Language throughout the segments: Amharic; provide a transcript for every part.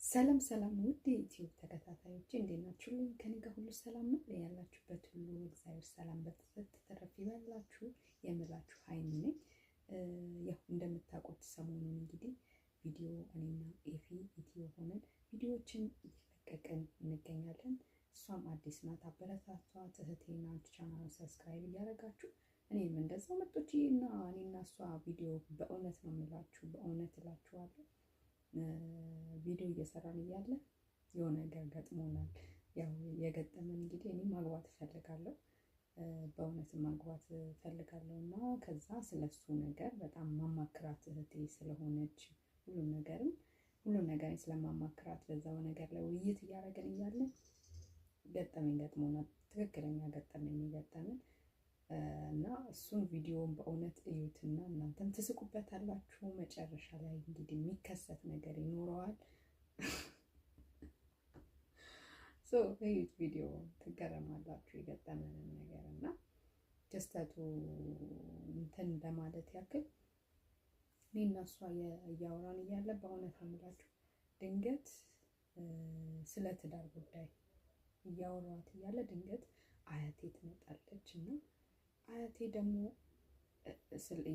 ሰላም ሰላም ውድ የዩቲዩብ ተከታታዮች እንዴት ናችሁ? ከኔ ጋር ሁሉ ሰላም ነው። ያላችሁበት ሁሉ እግዚአብሔር ሰላም በተረፈ ይበላችሁ የምላችሁ ሀይሚ ነኝ። ያው እንደምታውቁት ሰሞኑን እንግዲህ ቪዲዮ እኔና ኤፊ ኢትዮ ሆነን ቪዲዮዎችን እየለቀቅን እንገኛለን። እሷም አዲስ ናት፣ አበረታቷት። እህቴ ናት። ቻናሉን ሰብስክራይብ እያደረጋችሁ እኔም እንደዛው መጥቶችና እኔና እሷ ቪዲዮ በእውነት ነው የምላችሁ፣ በእውነት እላችኋለሁ ቪዲዮ እየሰራን እያለ የሆነ ነገር ገጥሞናል። ያው የገጠመን እንግዲህ እኔ ማግባት እፈልጋለሁ፣ በእውነት ማግባት እፈልጋለሁ እና ከዛ ስለሱ ነገር በጣም ማማክራት እህቴ ስለሆነች ሁሉም ነገር ስለማማክራት በዛው ነገር ላይ ውይይት እያደረግን እያለ ገጠመኝ ገጥሞናል። ትክክለኛ ገጠመኝ ገጠመን እና እሱን ቪዲዮውን በእውነት እዩትና እናንተም ትስቁበታላችሁ። መጨረሻ ላይ እንግዲህ የሚከሰት ነገር ይኖረዋል። እዩት ቪዲዮ ትገረማላችሁ። የገጠመንን ነገር እና ክስተቱ እንትን ለማለት ያክል እኔና እሷ እያወራን እያለ በእውነት አምላችሁ ድንገት ስለ ትዳር ጉዳይ እያወራኋት እያለ ድንገት አያቴ ትመጣለች እና አያቴ ደግሞ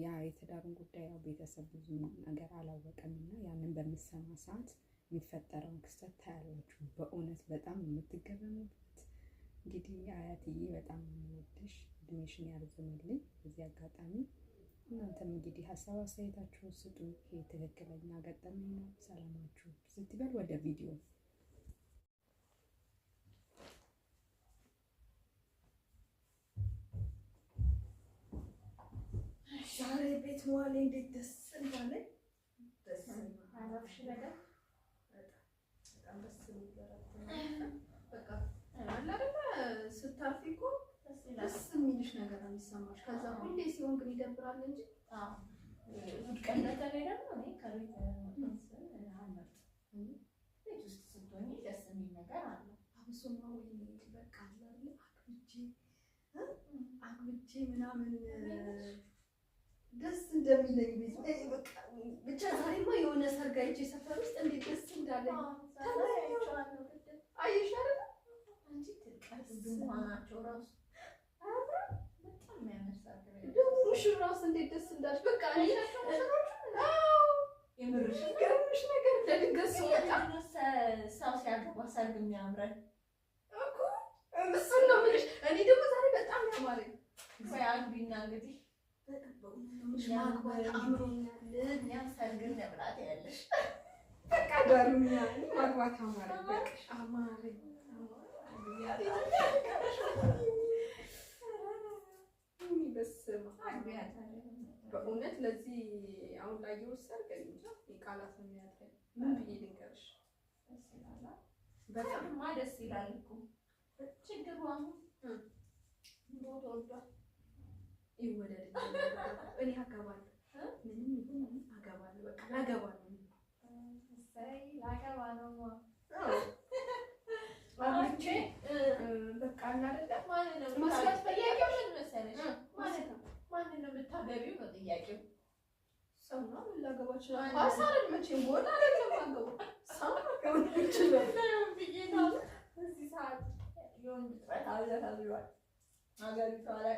ያ የትዳሩን ጉዳይ ያው ቤተሰብ ብዙ ነገር አላወቀም እና ያንን በምሰማ ሰዓት የሚፈጠረውን ክስተት ታያላችሁ። በእውነት በጣም የምትገረሙበት እንግዲህ አያትዬ በጣም የምወድሽ እድሜሽን ያርዝምልኝ። በዚህ አጋጣሚ እናንተም እንግዲህ ሀሳብ አስተያየታችሁን ስጡ። ይሄ ትክክለኛ ገጠመኝ ነው። ሰላማችሁ ስትበል ወደ ቪዲዮ ዛሬ ቤት መዋሌ እንዴት ደስ እንዳለኝ አላፍሽ ነገር በጣም ደስ ይላል። በቃ አይደለ ስታርፊ እኮ ደስ የሚልሽ ነገር ነው የሚሰማሽ። ከዛ ሁሌ ሲሆን ግን ይደብራል እንጂ ቀን በተለይ ደግሞ እኔ ከቤት ቤት ውስጥ ስትሆኚ ደስ የሚል ነገር አለ። አብሶማ ወይ በቃ አግብቼ ምናምን ደስ እንደሚለኝ ቤት በቃ ብቻ ዛሬማ የሆነ ሰርግ አይቼ ሰፈር ውስጥ እንዴት ደስ እንዳለኝ አየሽ አይደል? አንቺ ትቀርጽ ራሱ በጣም የሚያመሳክር ደግሞ ሙሽራውስ እንዴት ደስ እንዳለሽ በቃ የምርሽ ነገር ለድንገት ሲወጣ ሰው ሲያገባ ሰርግ የሚያምረን እኮ እሱን ነው የምልሽ። እኔ ደግሞ ዛሬ በጣም ያማረኝ ወይ አግቢና እንግዲህ ማግባት አምሮኛል። እኛም ሰርግን ለብላት ያለሽ በቃ ዳሩኛ ማግባት አማረኝ። በቃ አማረኝ በእውነት ለዚህ አሁን ላይ የወሰድክ እንጃ የቃላት ነው የሚያጥረኝ። ምን ብዬ ልንገርሽ? በጣም ደስ ይላል እኮ ችግሩ አሁን ተወዷል። ይወደድ እኔ አገባለሁ፣ ምንም ይሁን አገባለሁ። በቃ ላገባ ነው። እሰይ ላገባ ነው። አብቼ በቃ እናደርጋ ማለት ነው። ማስላት ጥያቄው ምን መሰለሽ? ማለት ነው ማንን ነው የምታገቢው ነው ጥያቄው። ሰው ነው ላገባ ይችላል። አሳረድ መቼም ቦና አይደለም አገባ ሰው ነው ይችላል ብዬ ነው እዚህ ሰዓት የሆነ ጥረት አብዛታብሏል አገሪቷ ላይ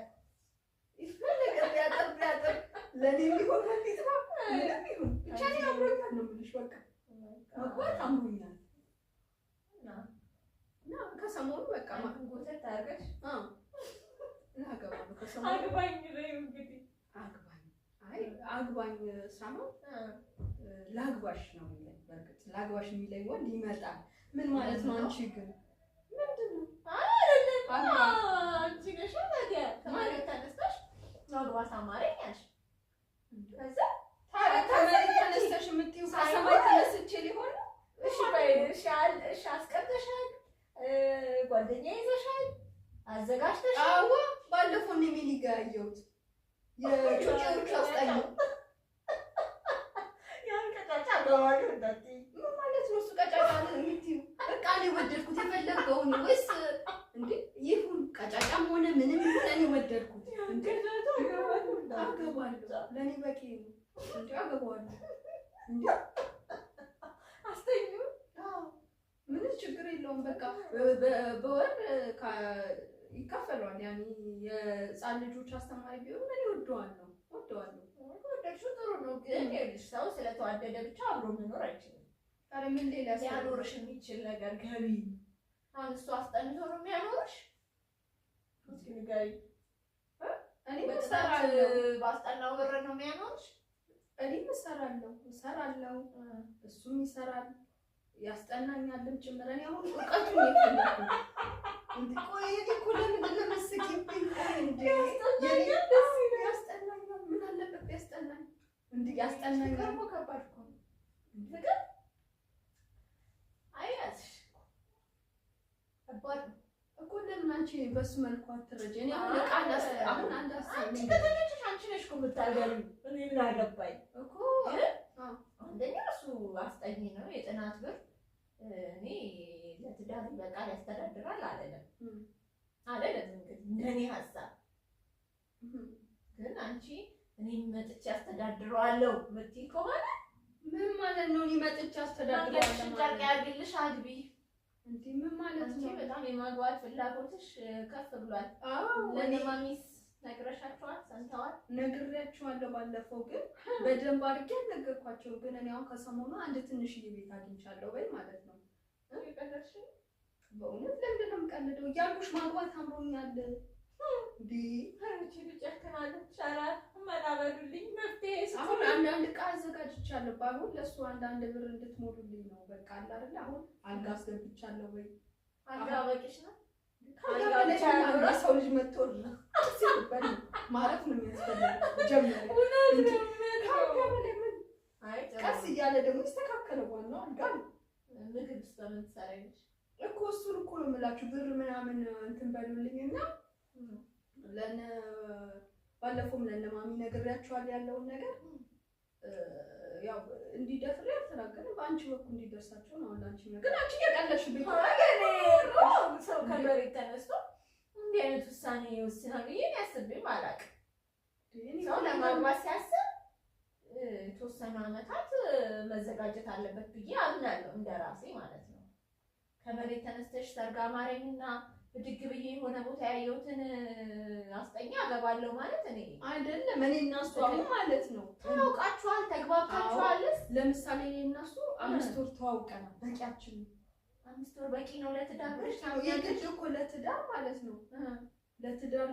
ይፈልጋል ያጠብ ለኔ ሊሆን እንዴት ነው ለኔ ብቻ ነው አምሮኛል ነው የምልሽ። በቃ ማግባት አምሮኛል እና ከሰሞኑ በቃ ማግባት ታርገሽ አገባለሁ። ከሰሞኑ አግባኝ ነው እንግዲህ አግባኝ አግባኝ ሳይሆን ላግባሽ ነው የሚለኝ። በርግጥ ላግባሽ የሚለኝ ወንድ ይመጣል። ምን ማለት ነው? አንቺ ግን ምንድነው አንቺ ነሽ ታዲያ ከማለት ተነስተሽ ማግባት አማረኝ አልሽ። ከዛ ከመሬት ተነስተሽ የምትይው ከሰማይ ተነስቼ ሊሆን ነው? እሺ ባይልሽ እሺ አስቀምጠሻል፣ ጓደኛ ይዘሻል፣ አዘጋጅተሻል። አዎ ባለፈው ነው ሚሊ ጋር ያየሁት የጩጬዎች አስጠኝ ያን ቀጫጫ ጋር ወጣቲ ምን ማለት ነው? እሱ ቀጫጫ ነው የምትይው? በቃ እኔ ወደድኩት የፈለገውን ወይስ እንዴ ይሁን ቀጫጫም ሆነ ምንም ይሁን እኔ ወደድኩት። እንዴ አገባለሁ ለኔ በቂ ነው። እንዴ አገባለሁ እንዴ አስተኙ የለውም። በቃ በወር ይከፈለዋል። ያኔ የህፃን ልጆች አስተማሪ ቢሆን እኔ ወደዋለሁ። ወደድሽው ጥሩ ነው። ግን ይኸውልሽ ሰው ስለተዋደደ ብቻ አብሮ መኖር አይችልም። ታዲያ ምን ሌላ ሊያኖርሽ የሚችል ነገር ገቢ አሁን እሱ አስጠንቶ ነው የሚያኖርሽ? እስኪ ንገሪኝ። እኔ ባስጠናው ብር ነው የሚያኖርሽ? እኔም እሰራለሁ፣ እሱም ይሰራል፣ ያስጠናኛልም ጭምር። እኔ አሁን እውቀቱን የፈለኩት እንዴ ቆይ እኮ ለምንድን ነው የምትስቂብኝ? ያስጠናኛል። ምን አለበት ያስጠናኝ? እንዴ ያስጠናኛል እኮ ከባድ እኮ ነው። ፍቅር አይያዝሽ ከባድ ነው እኮ። ለምን አንቺ በሱ መልኩ አትረጂ? እኔ አሁን አንድ ሀሳብ ከተመቸሽ አንቺ ነሽ እኮ የምታገቢው። እኔ ምን አገባኝ እኮ። አንደኛ እሱ አስጠኝ ነው የጥናት ብር እኔ ለትዳር ይበቃል ያስተዳድራል አይደለም እንግዲህ እንደኔ ሀሳብ። ግን አንቺ እኔ መጥቼ አስተዳድረዋለሁ የምትይ ከሆነ ምን ማለት ነው? እኔ መጥቼ አስተዳድረዋለሁ ማለት ጨርቅ ያድርግልሽ አግቢ እንዴ? ምን ማለት ነው? በጣም የማግባት ፍላጎትሽ ከፍ ብሏል። ለማሚስ ነግረሻቸዋል? ሰምተዋል? ነግሬያቸዋለሁ። ባለፈው ግን በደንብ አድርጌ አልነገርኳቸውም። ግን እኔ አሁን ከሰሞኑ አንድ ትንሽዬ ቤት አግኝቻለሁ በይ ማለት ነው። ይቀርሽ በእውነት ለምንድን ነው የምቀልደው? እያልኩሽ ማግባት አምሮኛል። እንዴ አንቺ ብጨክናለች። ኧረ መናበሉልኝ መፍትሄ አሁን አንዳንድ ዕቃ አዘጋጅቻለሁ። ባይሆን ለእሱ አንዳንድ ብር እንድትሞሉልኝ ነው። በቃ አለ አይደል? አሁን አልጋ አስገብቻለሁ። ወይ አልጋ በቂሽ ነው? ሰው ልጅ መጥቶ ሲበል ማለት ነው የሚያስፈልገው። ጀምሮ ቀስ እያለ ደግሞ ይስተካከለው። ዋናው አልጋ ነው። ምግብስ በምን ትሰሪያለሽ እኮ? እሱን እኮ ነው የምላችሁ። ብር ምናምን እንትን በሉልኝና ባለፈውም ለነማሚ ነግሬያቸዋል ያለውን ነገር ያው እንዲደፍር ያልተናገረም በአንቺ በኩል እንዲደርሳቸው ነው። አንቺ ግን አንቺ እየቀለድሽብኝ ሰው ከመሬት ተነስቶ እንዲህ አይነት ውሳኔ ይወስናል ብዬ አስቤም አላውቅም። ሰው ለማግባት ሲያስብ የተወሰኑ ዓመታት መዘጋጀት አለበት ብዬ አምናለሁ፣ እንደራሴ ማለት ነው። ከመሬት ተነስተሽ ሰርግ አማረኝና ብድግ ብዬ የሆነ ቦታ ያየሁትን አስጠኛ አገባለሁ ማለት እኔ አይደለም። እኔ እና እሱ አሁን ማለት ነው ታውቃችኋል፣ ተግባብታችኋልስ? ለምሳሌ እኔ እና እሱ 5 ወር ተዋውቀናል። በቂያችን ነው። 5 ወር በቂ ነው ለትዳር? የግድ እኮ ለትዳር ማለት ነው። ለትዳር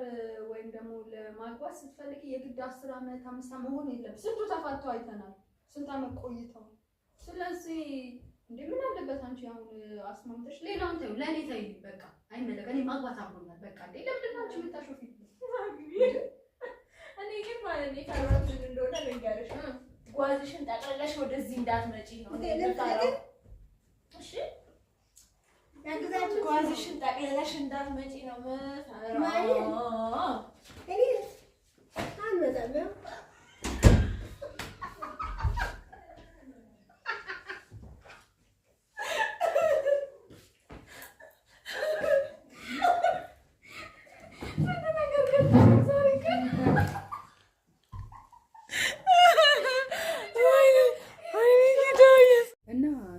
ወይም ደግሞ ለማግባት ስትፈልጊ የግድ 10 ዓመት 5 ዓመት መሆን የለም። ስንቱ ተፋተው አይተናል። ስንት ዓመት ቆይተው። ስለዚህ እንዴ ምን አለበት አንቺ አሁን አስማምተሽ ሌላውን ታዩ፣ ለኔ ታዩ። በቃ አይመለከ እኔ ማግባት አምሮኛል። በቃ እንዴ ለምንድን ነው አንቺ የምታሾፊት? እኔ ግን ማለት ነው ታራቱን እንደሆነ ልንገርሽ፣ ጓዝሽን ጠቅልለሽ ወደዚህ እንዳትመጪ ነው እንደታረው። እሺ ያግዛችሁ። ጓዝሽን ጠቅልለሽ እንዳትመጪ ነው ማለት እኔ አንመጣም።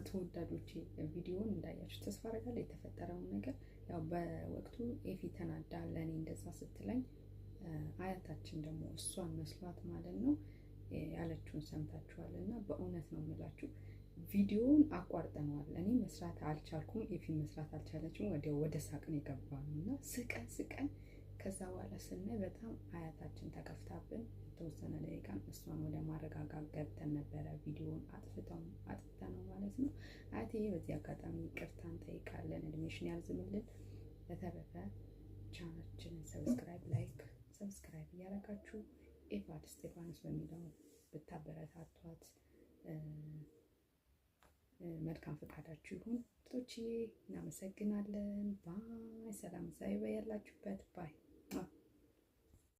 ተወዳጆቼ ቪዲዮውን እንዳያችሁ ተስፋ አደርጋለሁ። የተፈጠረውን ነገር ያው በወቅቱ ኤፊ ተናዳ ለኔ እንደዛ ስትለኝ አያታችን ደግሞ እሷን መስሏት ማለት ነው ያለችውን ሰምታችኋል። እና በእውነት ነው የምላችሁ ቪዲዮውን አቋርጠነዋል። እኔ መስራት አልቻልኩም፣ ኤፊ መስራት አልቻለችም። ወደ ሳቅን የገባነው እና ስቀን ከዛ በኋላ ስናይ በጣም አያታችን ተከፍታብን የተወሰነ ደቂቃ እሷን ወደ ማረጋጋት ገብተን ነበረ። ቪዲዮውን አጥፍተነው ማለት ነው። አያቴ በዚህ አጋጣሚ ይቅርታ እንጠይቃለን፣ እድሜሽን ያርዝምልን። በተረፈ ቻናላችንን ሰብስክራይብ እያደረጋችሁ ኤፋድ እስጢፋኖስ በሚለው ብታበረታቷት መልካም ፈቃዳችሁ ይሁን። ቶቼ እናመሰግናለን። ባይ። ሰላም ዛይ ያላችሁበት ባይ